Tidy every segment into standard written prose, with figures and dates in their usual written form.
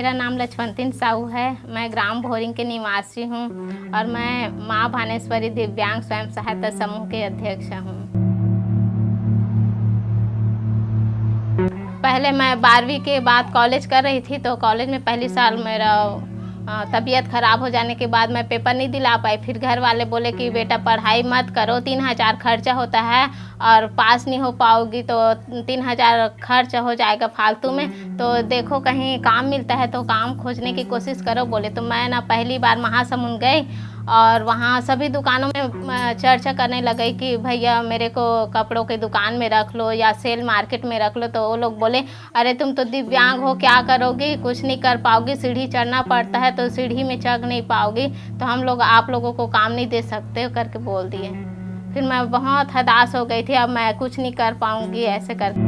मेरा नाम लक्ष्मणती साहू है। मैं ग्राम भोरिंग के निवासी हूँ और मैं माँ भानेश्वरी दिव्यांग स्वयं सहायता समूह के अध्यक्ष हूँ। पहले मैं 12वीं के बाद कॉलेज कर रही थी, तो कॉलेज में पहली साल मेरा तबीयत ख़राब हो जाने के बाद मैं पेपर नहीं दिला पाई। फिर घर वाले बोले कि बेटा पढ़ाई मत करो, 3000 खर्चा होता है और पास नहीं हो पाओगी तो 3000 खर्च हो जाएगा फालतू में, तो देखो कहीं काम मिलता है तो काम खोजने की कोशिश करो बोले। तो मैं ना पहली बार महासमुंद गई और वहाँ सभी दुकानों में चर्चा करने लगी कि भैया मेरे को कपड़ों की दुकान में रख लो या सेल मार्केट में रख लो। तो वो लोग बोले अरे तुम तो दिव्यांग हो, क्या करोगी, कुछ नहीं कर पाओगी, सीढ़ी चढ़ना पड़ता है तो सीढ़ी में चढ़ नहीं पाओगी, तो हम लोग आप लोगों को काम नहीं दे सकते करके बोल दिए। फिर मैं बहुत हताश हो गई थी, अब मैं कुछ नहीं कर पाऊँगी ऐसे कर।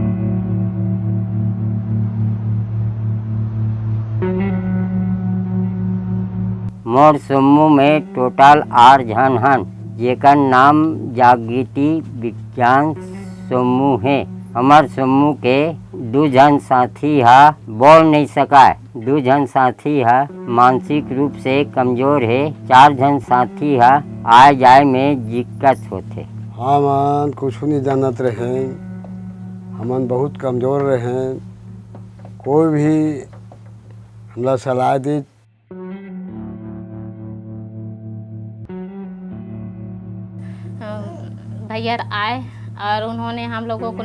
मोर समूह में टोटल 8 झन हन, जेकर नाम जागृति विज्ञान समूह है। हमार समूह के 2 झन साथी हा बोल नहीं सकाय, 2 झन साथी हा मानसिक रूप से कमजोर है, 4 झन साथी हा आए जाए में दिक्कत होते। हमन कुछ नहीं जानत रहे, हमन बहुत कमजोर रहे, कोई भी हमला सलाह दी भैया आए और उन्होंने हम लोगों को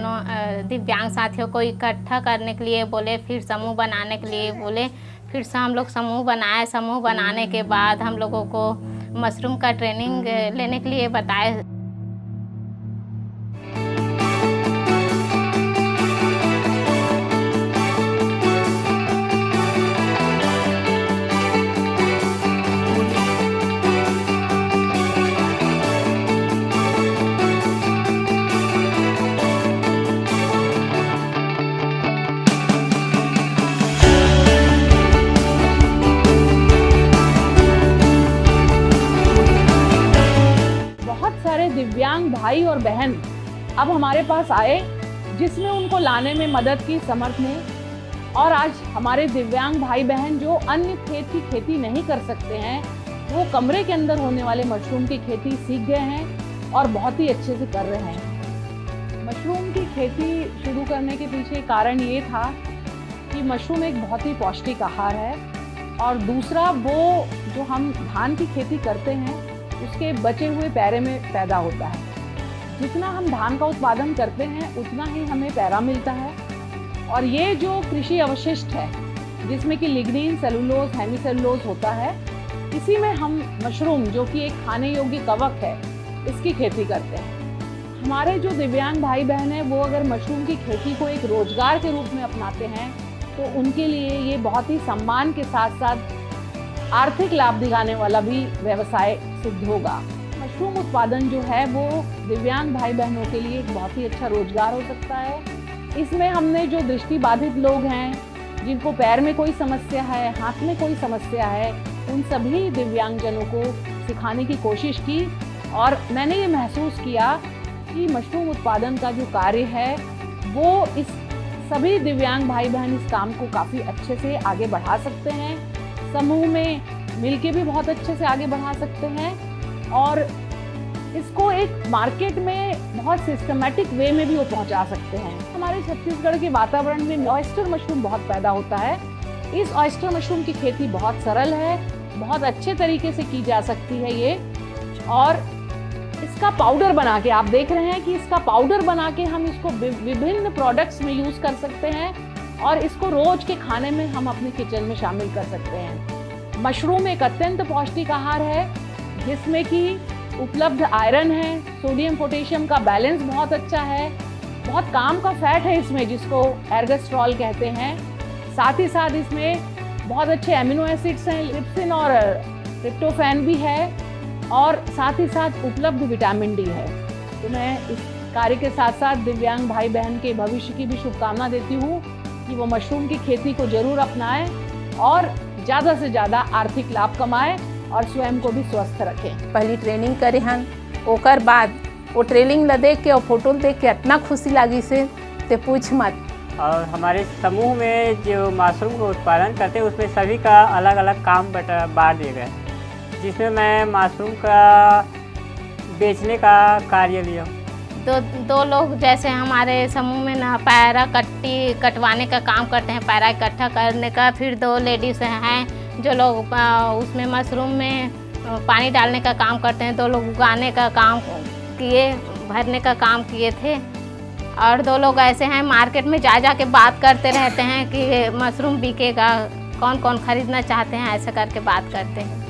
दिव्यांग साथियों को इकट्ठा करने के लिए बोले, फिर समूह बनाने के लिए बोले। फिर से हम लोग समूह बनाए। समूह बनाने के बाद हम लोगों को मशरूम का ट्रेनिंग लेने के लिए बताए। दिव्यांग भाई और बहन अब हमारे पास आए, जिसमें उनको लाने में मदद की समर्थ ने। और आज हमारे दिव्यांग भाई बहन जो अन्य खेत की खेती नहीं कर सकते हैं, वो कमरे के अंदर होने वाले मशरूम की खेती सीख गए हैं और बहुत ही अच्छे से कर रहे हैं। मशरूम की खेती शुरू करने के पीछे कारण ये था कि मशरूम एक बहुत ही पौष्टिक आहार है, और दूसरा वो जो हम धान की खेती करते हैं उसके बचे हुए पैरे में पैदा होता है। जितना हम धान का उत्पादन करते हैं उतना ही हमें पैरा मिलता है, और ये जो कृषि अवशिष्ट है जिसमें कि लिग्निन, सेलुलोज, हेमीसेलुलोज होता है, इसी में हम मशरूम जो कि एक खाने योग्य कवक है, इसकी खेती करते हैं। हमारे जो दिव्यांग भाई बहन हैं वो अगर मशरूम की खेती को एक रोजगार के रूप में अपनाते हैं तो उनके लिए ये बहुत ही सम्मान के साथ साथ आर्थिक लाभ दिलाने वाला भी व्यवसाय सिद्ध होगा। मशरूम उत्पादन जो है वो दिव्यांग भाई बहनों के लिए एक बहुत ही अच्छा रोजगार हो सकता है। इसमें हमने जो दृष्टिबाधित लोग हैं, जिनको पैर में कोई समस्या है, हाथ में कोई समस्या है, उन सभी दिव्यांगजनों को सिखाने की कोशिश की, और मैंने ये महसूस किया कि मशरूम उत्पादन का जो कार्य है वो इस सभी दिव्यांग भाई बहन इस काम को काफ़ी अच्छे से आगे बढ़ा सकते हैं। समूह में मिलके भी बहुत अच्छे से आगे बढ़ा सकते हैं, और इसको एक मार्केट में बहुत सिस्टमैटिक वे में भी वो पहुंचा सकते हैं। हमारे छत्तीसगढ़ के वातावरण में ऑयस्टर मशरूम बहुत पैदा होता है। इस ऑयस्टर मशरूम की खेती बहुत सरल है, बहुत अच्छे तरीके से की जा सकती है ये, और इसका पाउडर बना के आप देख रहे हैं कि इसका पाउडर बना के हम इसको विभिन्न प्रोडक्ट्स में यूज़ कर सकते हैं, और इसको रोज के खाने में हम अपने किचन में शामिल कर सकते हैं। मशरूम एक अत्यंत पौष्टिक आहार है जिसमें कि उपलब्ध आयरन है, सोडियम पोटेशियम का बैलेंस बहुत अच्छा है, बहुत काम का फैट है इसमें जिसको एर्गस्ट्रॉल कहते हैं। साथ ही साथ इसमें बहुत अच्छे एमिनो एसिड्स हैं, लिप्सिन और ट्रिप्टोफैन भी है, और साथ ही साथ उपलब्ध विटामिन डी है। तो मैं इस कार्य के साथ साथ दिव्यांग भाई बहन के भविष्य की भी शुभकामना देती हूँ कि वो मशरूम की खेती को जरूर अपनाएं और ज़्यादा से ज़्यादा आर्थिक लाभ कमाएं और स्वयं को भी स्वस्थ रखें। पहली ट्रेनिंग करे हन, ओकर बाद वो ट्रेनिंग ला देख के और फोटो देख के इतना खुशी लगी से ते पूछ मत। और हमारे समूह में जो मशरूम का उत्पादन करते हैं उसमें सभी का अलग अलग काम बांट दिए गए, जिसमें मैं मशरूम का बेचने का कार्य लिया। दो लोग जैसे हमारे समूह में ना पैरा कटवाने का काम करते हैं, पैरा इकट्ठा करने का। फिर 2 लेडीज़ हैं जो लोग उसमें मशरूम में पानी डालने का काम करते हैं। 2 लोग उगाने का काम किए, भरने का काम किए थे। और 2 लोग ऐसे हैं मार्केट में जा के बात करते रहते हैं कि मशरूम बिकेगा, कौन कौन खरीदना चाहते हैं, ऐसा करके बात करते हैं।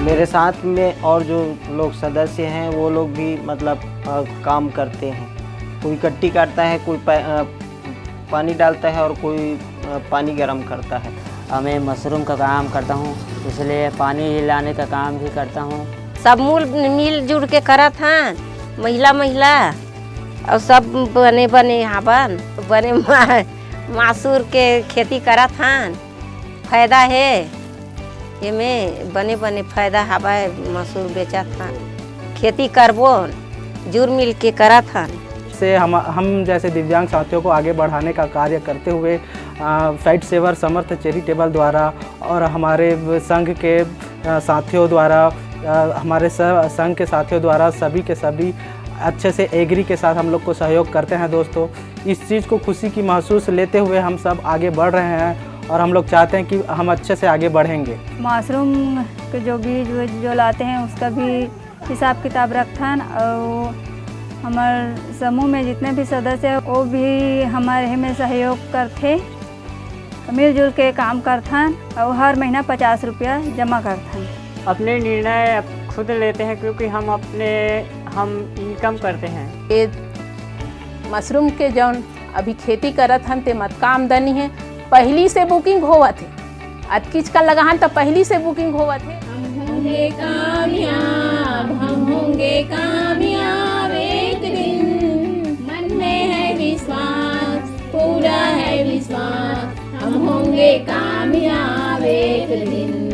मेरे साथ में और जो लोग सदस्य हैं वो लोग भी मतलब काम करते हैं। कोई कट्टी काटता है, कोई पानी डालता है और कोई पानी गर्म करता है। मैं मशरूम का काम करता हूँ, इसलिए पानी लाने का काम भी करता हूँ। सब मिलजुल के करत हन, महिला और सब बने यहाँ बने मसूर के खेती करत हन। फायदा है एमे, बने फायदा हवा। मसूर बेचत हन, खेती करबो जुड़ मिल के करत हन। से हम जैसे दिव्यांग साथियों को आगे बढ़ाने का कार्य करते हुए फाइट सेवर समर्थ चैरिटेबल द्वारा और हमारे संघ के साथियों द्वारा, हमारे संघ के साथियों द्वारा सभी के सभी अच्छे से एग्री के साथ हम लोग को सहयोग करते हैं। दोस्तों, इस चीज़ को खुशी की महसूस लेते हुए हम सब आगे बढ़ रहे हैं और हम लोग चाहते हैं कि हम अच्छे से आगे बढ़ेंगे। मशरूम के जो बीज जो लाते हैं उसका भी हिसाब किताब रखथन और हमारे समूह में जितने भी सदस्य हैं वो भी हमारे में सहयोग करते, मिलजुल के काम करथन और हर महीना 50 रुपया जमा करथन। अपने निर्णय खुद लेते हैं क्योंकि हम इनकम करते हैं। ये मशरूम के जौन अभी खेती करत हन ते मत का आमदनी है, पहली से बुकिंग होवत है। अतकिच का लगान तो पहली से बुकिंग होवत है। हम होंगे कामयाब एक दिन, मन में है विश्वास, पूरा है विश्वास। हम होंगे कामयाब एक दिन।